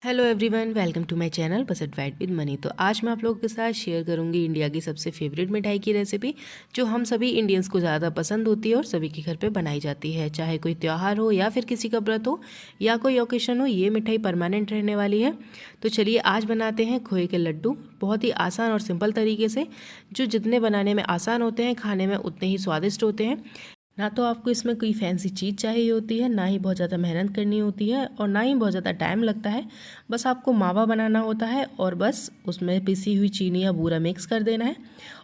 Hello everyone, welcome to my channel budget white with money. तो आज मैं आप लोगों के साथ शेयर करूंगी इंडिया की सबसे फेवरेट मिठाई की रेसिपी, जो हम सभी इंडियंस को ज़्यादा पसंद होती है और सभी के घर पे बनाई जाती है। चाहे कोई त्यौहार हो या फिर किसी का व्रत हो या कोई ओकेशन हो, ये मिठाई परमानेंट रहने वाली है। तो चलिए आज बनाते हैं खोए के लड्डू, बहुत ही आसान और सिंपल तरीके से, जो जितने बनाने में आसान होते हैं खाने में उतने ही स्वादिष्ट होते हैं। ना तो आपको इसमें कोई फैंसी चीज़ चाहिए होती है, ना ही बहुत ज़्यादा मेहनत करनी होती है और ना ही बहुत ज़्यादा टाइम लगता है। बस आपको मावा बनाना होता है और बस उसमें पिसी हुई चीनी या बूरा मिक्स कर देना है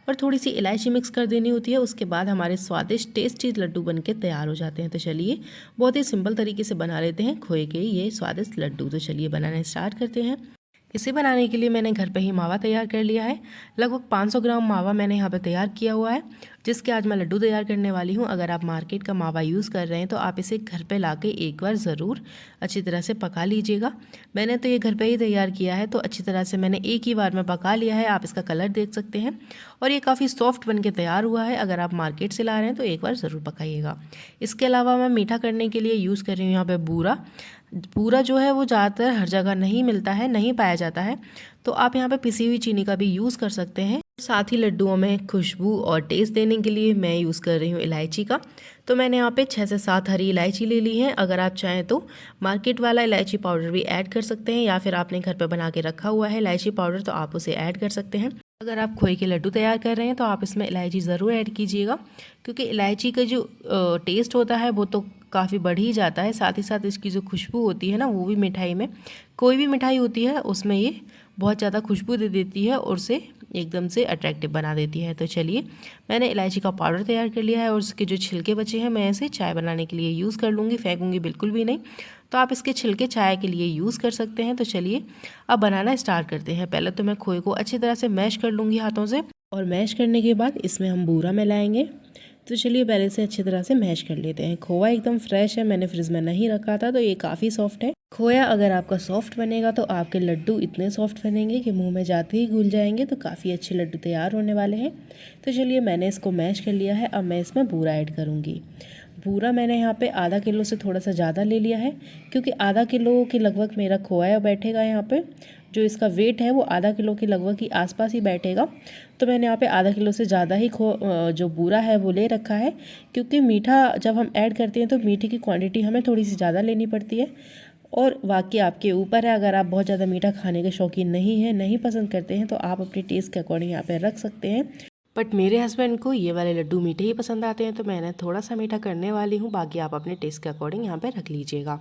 और थोड़ी सी इलायची मिक्स कर देनी होती है। उसके बाद हमारे स्वादिष्ट टेस्टी लड्डू बनके तैयार हो जाते हैं। तो चलिए बहुत ही सिंपल तरीके से बना लेते हैं खोए के ये स्वादिष्ट लड्डू। तो चलिए बनाना स्टार्ट करते हैं। इसे बनाने के लिए मैंने घर पे ही मावा तैयार कर लिया है। लगभग 500 ग्राम मावा मैंने यहाँ पे तैयार किया हुआ है, जिसके आज मैं लड्डू तैयार करने वाली हूँ। अगर आप मार्केट का मावा यूज़ कर रहे हैं तो आप इसे घर पे लाके एक बार ज़रूर अच्छी तरह से पका लीजिएगा। मैंने तो ये घर पे ही तैयार किया है, तो अच्छी तरह से मैंने एक ही बार में पका लिया है। आप इसका कलर देख सकते हैं और ये काफ़ी सॉफ्ट बन के तैयार हुआ है। अगर आप मार्केट से ला रहे हैं तो एक बार ज़रूर पकाइएगा। इसके अलावा मैं मीठा करने के लिए यूज़ कर रही हूँ यहाँ पर बूरा। बूरा जो है वो ज़्यादातर हर जगह नहीं मिलता है, नहीं पाया जाता है, तो आप यहाँ पे पिसी हुई चीनी का भी यूज़ कर सकते हैं। साथ ही लड्डुओं में खुशबू और टेस्ट देने के लिए मैं यूज़ कर रही हूँ इलायची का। तो मैंने यहाँ पे 6 से 7 हरी इलायची ले ली है। अगर आप चाहें तो मार्केट वाला इलायची पाउडर भी ऐड कर सकते हैं, या फिर आपने घर पे बना के रखा हुआ है इलायची पाउडर तो आप उसे ऐड कर सकते हैं। अगर आप खोए के लड्डू तैयार कर रहे हैं तो आप इसमें इलायची ज़रूर ऐड कीजिएगा, क्योंकि इलायची का जो टेस्ट होता है वो तो काफ़ी बढ़ ही जाता है। साथ ही साथ इसकी जो खुशबू होती है ना, वो भी मिठाई में, कोई भी मिठाई होती है उसमें ये बहुत ज़्यादा खुशबू दे देती है और उसे एकदम से अट्रैक्टिव बना देती है। तो चलिए मैंने इलायची का पाउडर तैयार कर लिया है और उसके जो छिलके बचे हैं मैं इसे चाय बनाने के लिए यूज़ कर लूँगी, फेंकूँगी बिल्कुल भी नहीं। तो आप इसके छिलके चाय के लिए यूज़ कर सकते हैं। तो चलिए अब बनाना स्टार्ट करते हैं। पहले तो मैं खोए को अच्छी तरह से मैश कर लूँगी हाथों से, और मैश करने के बाद इसमें हम बूरा मिलाएंगे। तो चलिए पहले से अच्छी तरह से मैश कर लेते हैं। खोया एकदम फ्रेश है, मैंने फ्रिज में नहीं रखा था, तो ये काफ़ी सॉफ्ट है। खोया अगर आपका सॉफ्ट बनेगा तो आपके लड्डू इतने सॉफ्ट बनेंगे कि मुंह में जाते ही घुल जाएंगे। तो काफ़ी अच्छे लड्डू तैयार होने वाले हैं। तो चलिए मैंने इसको मैश कर लिया है। अब मैं इसमें बूरा ऐड करूँगी। बूरा मैंने यहाँ पे आधा किलो से थोड़ा सा ज़्यादा ले लिया है, क्योंकि आधा किलो के लगभग मेरा खोया बैठेगा। यहाँ पे जो इसका वेट है वो आधा किलो के लगभग ही आसपास ही बैठेगा। तो मैंने यहाँ पे आधा किलो से ज़्यादा ही जो बूरा है वो ले रखा है, क्योंकि मीठा जब हम ऐड करते हैं तो मीठे की क्वांटिटी हमें थोड़ी सी ज़्यादा लेनी पड़ती है। और वाकई आपके ऊपर है, अगर आप बहुत ज़्यादा मीठा खाने के शौकीन नहीं हैं, नहीं पसंद करते हैं, तो आप अपने टेस्ट के अकॉर्डिंग यहाँ पे रख सकते हैं। बट मेरे हस्बैंड को ये वाले लड्डू मीठे ही पसंद आते हैं, तो मैंने थोड़ा सा मीठा करने वाली हूँ। बाकी आप अपने टेस्ट के अकॉर्डिंग यहाँ पे रख लीजिएगा।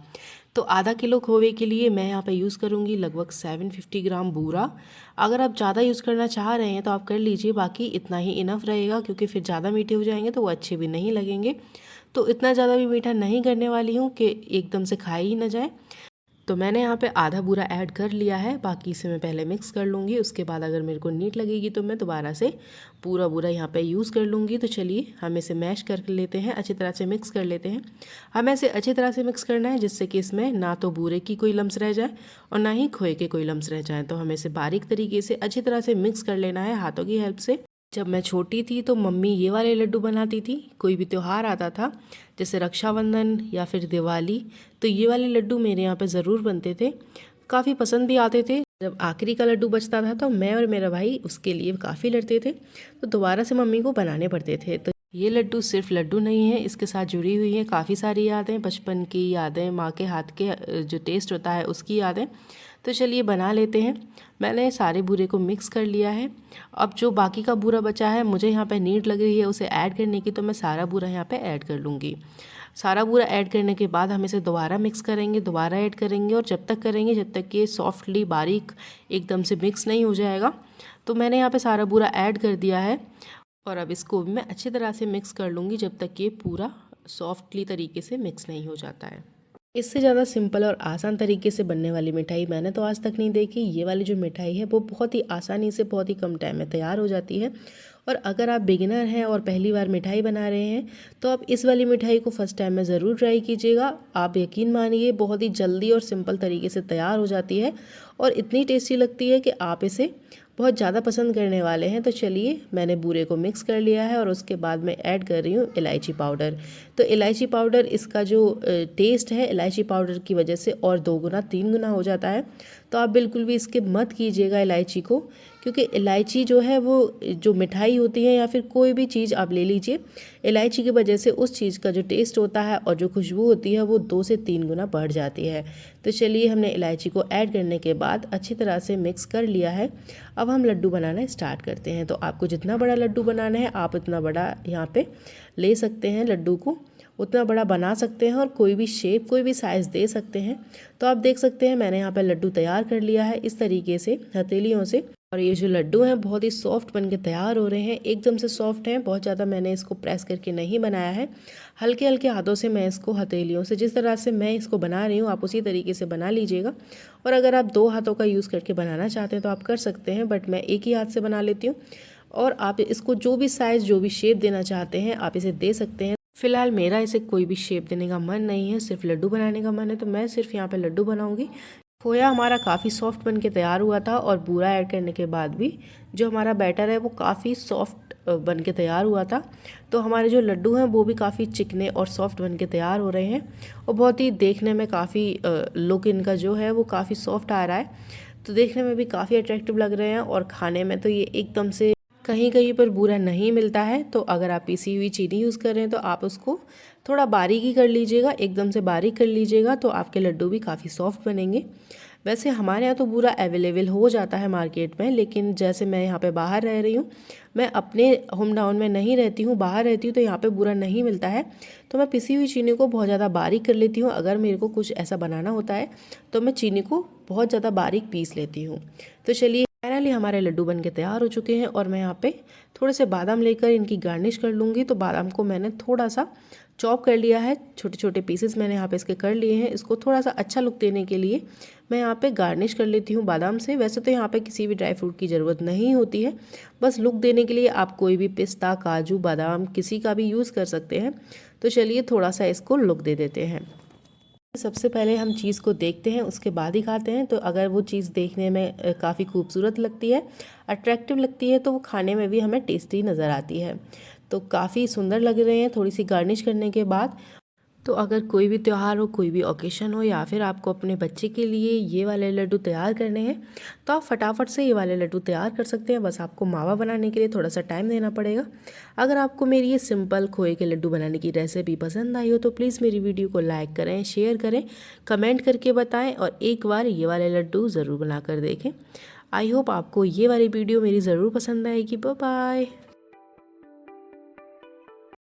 तो आधा किलो खोवे के लिए मैं यहाँ पे यूज़ करूँगी लगभग 750 ग्राम बूरा। अगर आप ज़्यादा यूज़ करना चाह रहे हैं तो आप कर लीजिए, बाकी इतना ही इनफ रहेगा, क्योंकि फिर ज़्यादा मीठे हो जाएंगे तो वो अच्छे भी नहीं लगेंगे। तो इतना ज़्यादा भी मीठा नहीं करने वाली हूँ कि एकदम से खाए ही ना जाए। तो मैंने यहाँ पे आधा बूरा ऐड कर लिया है। बाकी इसे मैं पहले मिक्स कर लूँगी, उसके बाद अगर मेरे को नीट लगेगी तो मैं दोबारा से पूरा बूरा यहाँ पे यूज़ कर लूँगी। तो चलिए हम इसे मैश कर लेते हैं, अच्छी तरह से मिक्स कर लेते हैं। हमें इसे अच्छी तरह से मिक्स करना है, जिससे कि इसमें ना तो बूरे की कोई लम्स रह जाए और ना ही खोए के कोई लम्स रह जाए। तो हमें इसे बारीक तरीके से अच्छी तरह से मिक्स कर लेना है हाथों की हेल्प से। जब मैं छोटी थी तो मम्मी ये वाले लड्डू बनाती थी। कोई भी त्यौहार आता था, जैसे रक्षाबंधन या फिर दिवाली, तो ये वाले लड्डू मेरे यहाँ पे ज़रूर बनते थे, काफ़ी पसंद भी आते थे। जब आखिरी का लड्डू बचता था तो मैं और मेरा भाई उसके लिए काफ़ी लड़ते थे, तो दोबारा से मम्मी को बनाने पड़ते थे। तो ये लड्डू सिर्फ लड्डू नहीं है, इसके साथ जुड़ी हुई हैं काफ़ी सारी यादें, बचपन की यादें, माँ के हाथ के जो टेस्ट होता है उसकी यादें। तो चलिए बना लेते हैं। मैंने सारे बूरे को मिक्स कर लिया है। अब जो बाकी का बूरा बचा है, मुझे यहाँ पे नीड लग रही है उसे ऐड करने की, तो मैं सारा बूरा यहाँ पे ऐड कर लूँगी। सारा बूरा ऐड करने के बाद हम इसे दोबारा मिक्स करेंगे, दोबारा ऐड करेंगे, और जब तक करेंगे जब तक कि ये सॉफ्टली बारीक एकदम से मिक्स नहीं हो जाएगा। तो मैंने यहाँ पे सारा बूरा ऐड कर दिया है और अब इसको भी मैं अच्छी तरह से मिक्स कर लूँगी जब तक कि ये पूरा सॉफ्टली तरीके से मिक्स नहीं हो जाता है। इससे ज़्यादा सिंपल और आसान तरीके से बनने वाली मिठाई मैंने तो आज तक नहीं देखी। ये वाली जो मिठाई है वो बहुत ही आसानी से बहुत ही कम टाइम में तैयार हो जाती है। और अगर आप बिगिनर हैं और पहली बार मिठाई बना रहे हैं तो आप इस वाली मिठाई को फर्स्ट टाइम में ज़रूर ट्राई कीजिएगा। आप यकीन मानिए बहुत ही जल्दी और सिंपल तरीके से तैयार हो जाती है और इतनी टेस्टी लगती है कि आप इसे बहुत ज़्यादा पसंद करने वाले हैं। तो चलिए मैंने बूरे को मिक्स कर लिया है और उसके बाद मैं ऐड कर रही हूँ इलायची पाउडर। तो इलायची पाउडर इसका जो टेस्ट है इलायची पाउडर की वजह से और 2 गुना 3 गुना हो जाता है। तो आप बिल्कुल भी स्किप मत कीजिएगा इलायची को, क्योंकि इलायची जो है वो जो मिठाई होती है या फिर कोई भी चीज़ आप ले लीजिए, इलायची की वजह से उस चीज़ का जो टेस्ट होता है और जो खुशबू होती है वो 2 से 3 गुना बढ़ जाती है। तो चलिए हमने इलायची को ऐड करने के बाद अच्छी तरह से मिक्स कर लिया है। अब हम लड्डू बनाना स्टार्ट करते हैं। तो आपको जितना बड़ा लड्डू बनाना है आप उतना बड़ा यहाँ पे ले सकते हैं, लड्डू को उतना बड़ा बना सकते हैं और कोई भी शेप कोई भी साइज़ दे सकते हैं। तो आप देख सकते हैं मैंने यहाँ पे लड्डू तैयार कर लिया है इस तरीके से हथेलियों से। और ये जो लड्डू हैं बहुत ही सॉफ्ट बन के तैयार हो रहे हैं, एकदम से सॉफ्ट हैं। बहुत ज़्यादा मैंने इसको प्रेस करके नहीं बनाया है, हल्के हल्के हाथों से मैं इसको हथेलियों से जिस तरह से मैं इसको बना रही हूँ आप उसी तरीके से बना लीजिएगा। और अगर आप 2 हाथों का यूज़ करके बनाना चाहते हैं तो आप कर सकते हैं, बट मैं एक ही हाथ से बना लेती हूँ। और आप इसको जो भी साइज़ जो भी शेप देना चाहते हैं आप इसे दे सकते हैं। फिलहाल मेरा इसे कोई भी शेप देने का मन नहीं है, सिर्फ लड्डू बनाने का मन है, तो मैं सिर्फ यहाँ पे लड्डू बनाऊंगी। खोया हमारा काफ़ी सॉफ्ट बन के तैयार हुआ था और बूरा ऐड करने के बाद भी जो हमारा बैटर है वो काफ़ी सॉफ्ट बन के तैयार हुआ था। तो हमारे जो लड्डू हैं वो भी काफ़ी चिकने और सॉफ्ट बन के तैयार हो रहे हैं और बहुत ही देखने में काफ़ी लुक इनका जो है वो काफ़ी सॉफ्ट आ रहा है। तो देखने में भी काफ़ी अट्रैक्टिव लग रहे हैं और खाने में तो ये एकदम से कहीं कहीं पर बूरा नहीं मिलता है। तो अगर आप पीसी हुई चीनी यूज़ कर रहे हैं तो आप उसको थोड़ा बारीक ही कर लीजिएगा, एकदम से बारीक कर लीजिएगा तो आपके लड्डू भी काफ़ी सॉफ्ट बनेंगे। वैसे हमारे यहाँ तो बूरा अवेलेबल हो जाता है मार्केट में, लेकिन जैसे मैं यहाँ पे बाहर रह रही हूँ, मैं अपने होम टाउन में नहीं रहती हूँ, बाहर रहती हूँ, तो यहाँ पे बूरा नहीं मिलता है। तो मैं पिसी हुई चीनी को बहुत ज़्यादा बारीक कर लेती हूँ। अगर मेरे को कुछ ऐसा बनाना होता है तो मैं चीनी को बहुत ज़्यादा बारीक पीस लेती हूँ। तो चलिए फाइनली हमारे लड्डू बन के तैयार हो चुके हैं और मैं यहाँ पे थोड़े से बादाम लेकर इनकी गार्निश कर लूँगी। तो बादाम को मैंने थोड़ा सा चॉप कर लिया है, छोटे छोटे पीसेस मैंने यहाँ पे इसके कर लिए हैं। इसको थोड़ा सा अच्छा लुक देने के लिए मैं यहाँ पे गार्निश कर लेती हूँ बादाम से। वैसे तो यहाँ पे किसी भी ड्राई फ्रूट की ज़रूरत नहीं होती है, बस लुक देने के लिए आप कोई भी पिस्ता, काजू, बादाम किसी का भी यूज़ कर सकते हैं। तो चलिए थोड़ा सा इसको लुक दे देते हैं। सबसे पहले हम चीज़ को देखते हैं उसके बाद ही खाते हैं। तो अगर वो चीज़ देखने में काफ़ी खूबसूरत लगती है, अट्रैक्टिव लगती है, तो वो खाने में भी हमें टेस्टी नज़र आती है। तो काफ़ी सुंदर लग रहे हैं थोड़ी सी गार्निश करने के बाद। तो अगर कोई भी त्यौहार हो, कोई भी ओकेशन हो या फिर आपको अपने बच्चे के लिए ये वाले लड्डू तैयार करने हैं तो आप फटाफट से ये वाले लड्डू तैयार कर सकते हैं। बस आपको मावा बनाने के लिए थोड़ा सा टाइम देना पड़ेगा। अगर आपको मेरी ये सिंपल खोए के लड्डू बनाने की रेसिपी पसंद आई हो तो प्लीज़ मेरी वीडियो को लाइक करें, शेयर करें, कमेंट करके बताएँ और एक बार ये वाले लड्डू ज़रूर बना कर देखें। आई होप आपको ये वाली वीडियो मेरी ज़रूर पसंद आएगी। Bye bye.